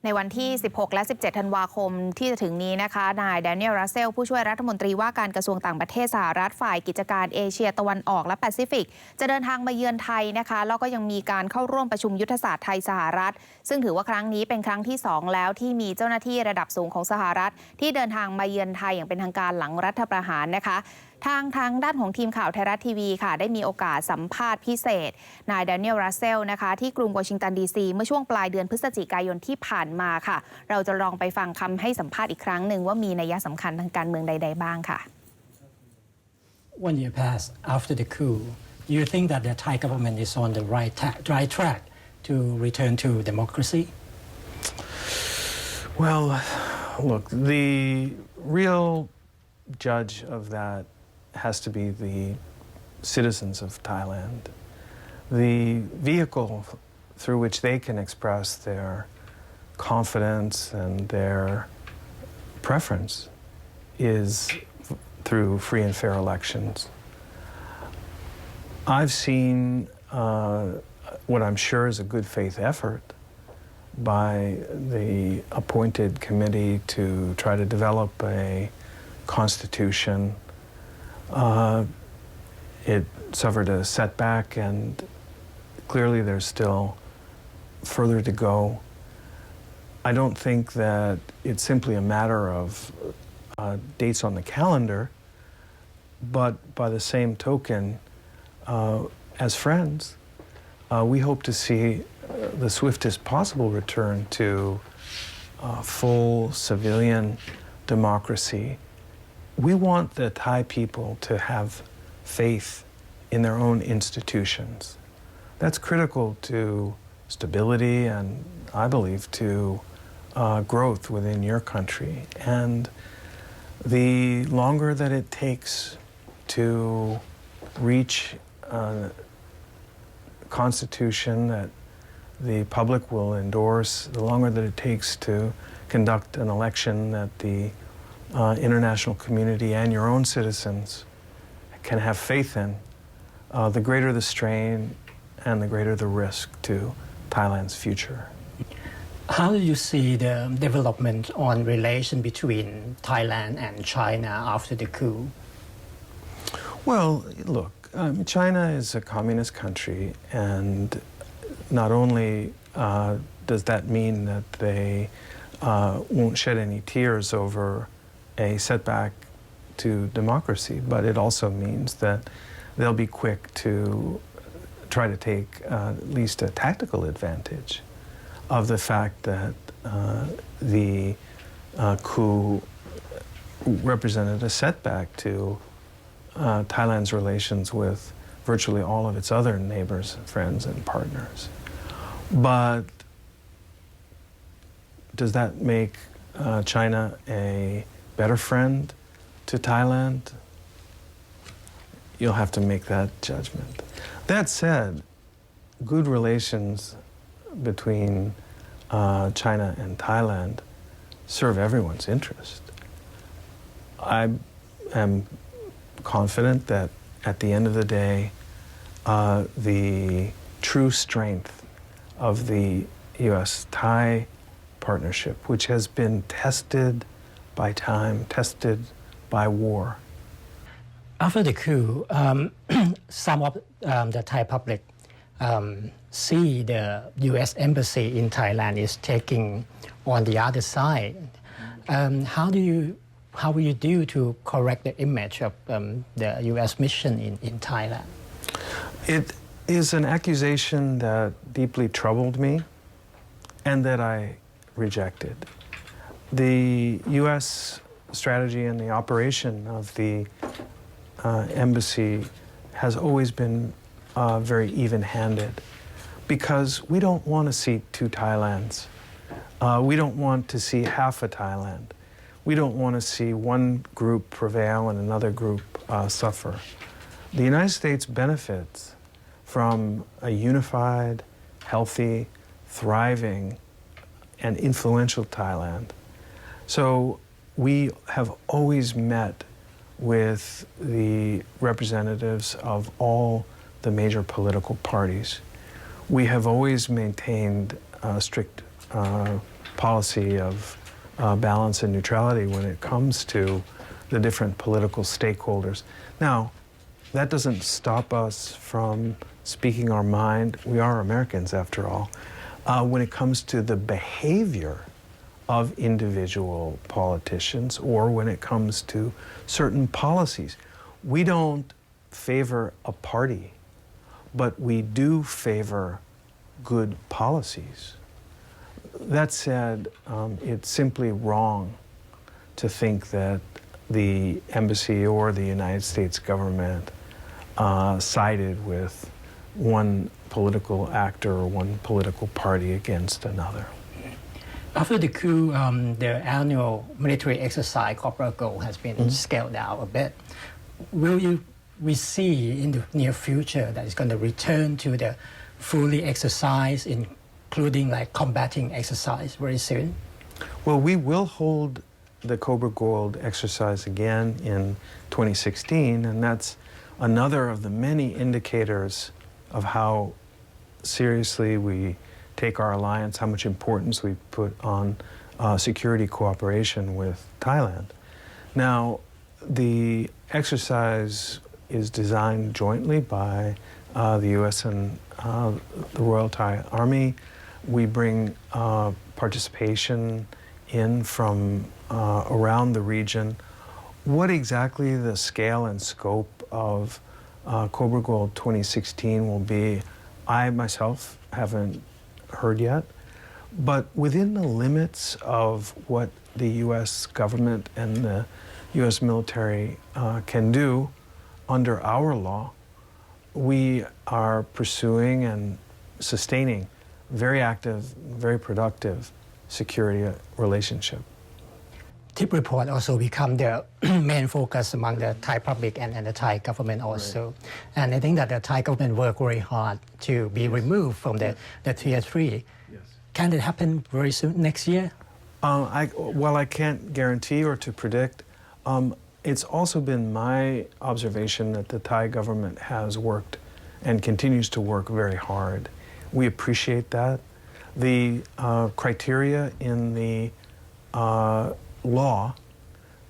ในวันที่ 16 และ 17 ธันวาคมที่จะถึงนี้นะคะ นายแดเนียล รัสเซล ผู้ช่วยรัฐมนตรีว่าการกระทรวงต่างประเทศสหรัฐฝ่ายกิจการเอเชียตะวันออกและแปซิฟิกจะเดินทางมาเยือนไทยนะคะแล้วก็ยังมีการเข้าร่วมประชุมยุทธศาสตร์ไทยสหรัฐซึ่งถือว่าครั้งนี้เป็นครั้งที่ 2 แล้วที่มีเจ้าหน้าที่ระดับสูงของสหรัฐที่เดินทางมาเยือนไทยอย่างเป็นทางการหลังรัฐประหารนะคะทางด้านของทีมข่าวไทยรัฐทีวีค่ะได้มีโอกาสสัมภาษณ์พิเศษนายแดเนียล รัสเซลนะคะที่กรุงวอชิงตันดีซีเมื่อช่วงปลายเดือนพฤศจิกายนที่ผ่านมาค่ะเราจะลองไปฟังคำให้สัมภาษณ์อีกครั้งหนึ่งว่ามีนัยสำคัญทางการเมืองใดๆบ้างค่ะ 1 year passed after the coup. Do you think that the Thai government is on the right track to return to democracy? Well, look, the real judge of that has to be the citizens of Thailand. The vehicle through which they can express their confidence and their preference is through free and fair elections. I've seen what I'm sure is a good faith effort by the appointed committee to try to develop a constitution. It suffered a setback and clearly there's still further to go. I don't think that it's simply a matter of dates on the calendar, but by the same token, as friends, we hope to see the swiftest possible return to full civilian democracy. We want the Thai people to have faith in their own institutions. That's critical to stability and, I believe, to growth within your country. And the longer that it takes to reach a constitution that the public will endorse, the longer that it takes to conduct an election that the international community and your own citizens can have faith in, the greater the strain and the greater the risk to Thailand's future. How do you see the development on relation between Thailand and China after the coup? Well, look, China is a communist country, and not only does that mean that they won't shed any tears over a setback to democracy, but it also means that they'll be quick to try to take at least a tactical advantage of the fact that the coup represented a setback to Thailand's relations with virtually all of its other neighbors, friends, and partners. But does that make China a better friend to Thailand? You'll have to make that judgment. That said, good relations between China and Thailand serve everyone's interest. I am confident that at the end of the day, the true strength of the U.S.-Thai partnership, which has been tested by time, tested by war. After the coup, some of the Thai public see the U.S. embassy in Thailand is taking on the other side. How will you do to correct the image of the U.S. mission in Thailand? It is an accusation that deeply troubled me and that I rejected. The U.S. strategy and the operation of the embassy has always been very even-handed because we don't want to see two Thailands. We don't want to see half a Thailand. We don't want to see one group prevail and another group suffer. The United States benefits from a unified, healthy, thriving, and influential Thailand. So we have always met with the representatives of all the major political parties. We have always maintained strict policy of balance and neutrality when it comes to the different political stakeholders. Now, that doesn't stop us from speaking our mind. We are Americans, after all. When it comes to the behavior of individual politicians or when it comes to certain policies, we don't favor a party, but we do favor good policies. That said, it's simply wrong to think that the embassy or the United States government sided with one political actor or one political party against another. After the coup, the annual military exercise corporate goal has been scaled down a bit. Will we see in the near future that it's going to return to the fully exercise, including like combating exercise very soon? Well, we will hold the Cobra Gold exercise again in 2016, and that's another of the many indicators of how seriously we take our alliance, how much importance we put on security cooperation with Thailand. Now, the exercise is designed jointly by the U.S. and the Royal Thai Army. We bring participation in from around the region. What exactly the scale and scope of Cobra Gold 2016 will be, I myself haven't heard yet, but within the limits of what the U.S. government and the U.S. military can do under our law, we are pursuing and sustaining very active, very productive security relationship. Tip report also become the main focus among the Thai public and the Thai government also. Right. And I think that the Thai government worked very hard to be removed from the tier 3. Yes. Can it happen very soon, next year? Well, I can't guarantee or to predict. It's also been my observation that the Thai government has worked and continues to work very hard. We appreciate that. The criteria in the law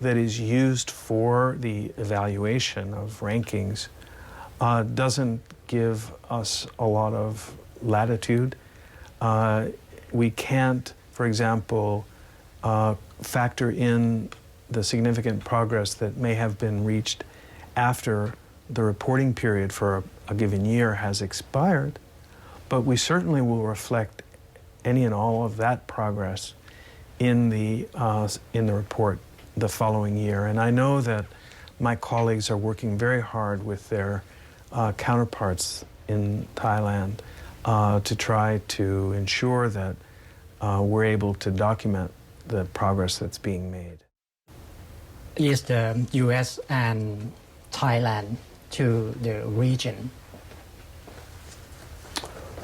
that is used for the evaluation of rankings doesn't give us a lot of latitude. We can't, for example, factor in the significant progress that may have been reached after the reporting period for a given year has expired, but we certainly will reflect any and all of that progress in the report the following year. And I know that my colleagues are working very hard with their counterparts in Thailand to try to ensure that we're able to document the progress that's being made. Is the U.S. and Thailand to the region?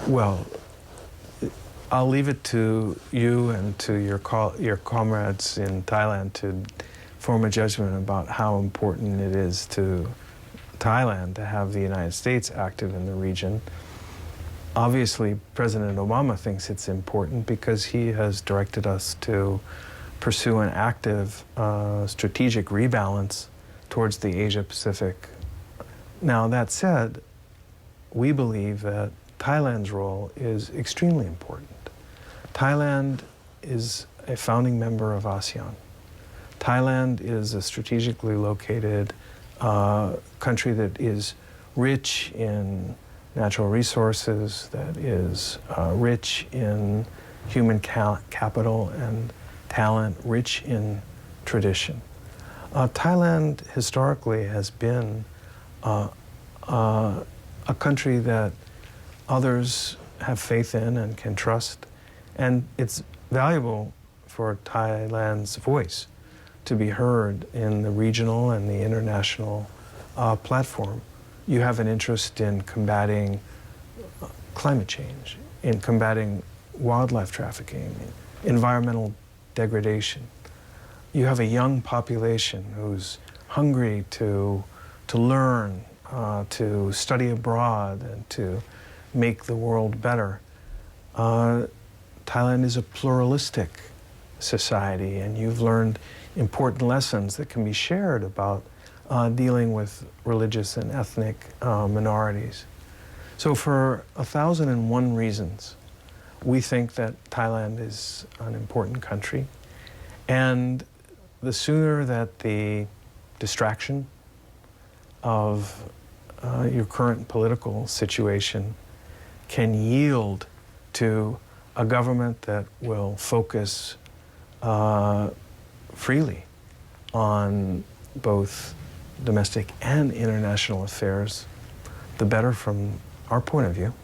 Well, I'll leave it to you and to your comrades in Thailand to form a judgment about how important it is to Thailand to have the United States active in the region. Obviously, President Obama thinks it's important because he has directed us to pursue an active strategic rebalance towards the Asia-Pacific. Now, that said, we believe that Thailand's role is extremely important. Thailand is a founding member of ASEAN. Thailand is a strategically located country that is rich in natural resources, that is rich in human capital and talent, rich in tradition. Thailand historically has been a country that others have faith in and can trust, and it's valuable for Thailand's voice to be heard in the regional and the international platform. You have an interest in combating climate change, in combating wildlife trafficking, environmental degradation. You have a young population who's hungry to learn, to study abroad, and to make the world better. Thailand is a pluralistic society, and you've learned important lessons that can be shared about dealing with religious and ethnic minorities. So for 1,001 reasons, we think that Thailand is an important country, and the sooner that the distraction of your current political situation can yield to a government that will focus freely on both domestic and international affairs, the better from our point of view.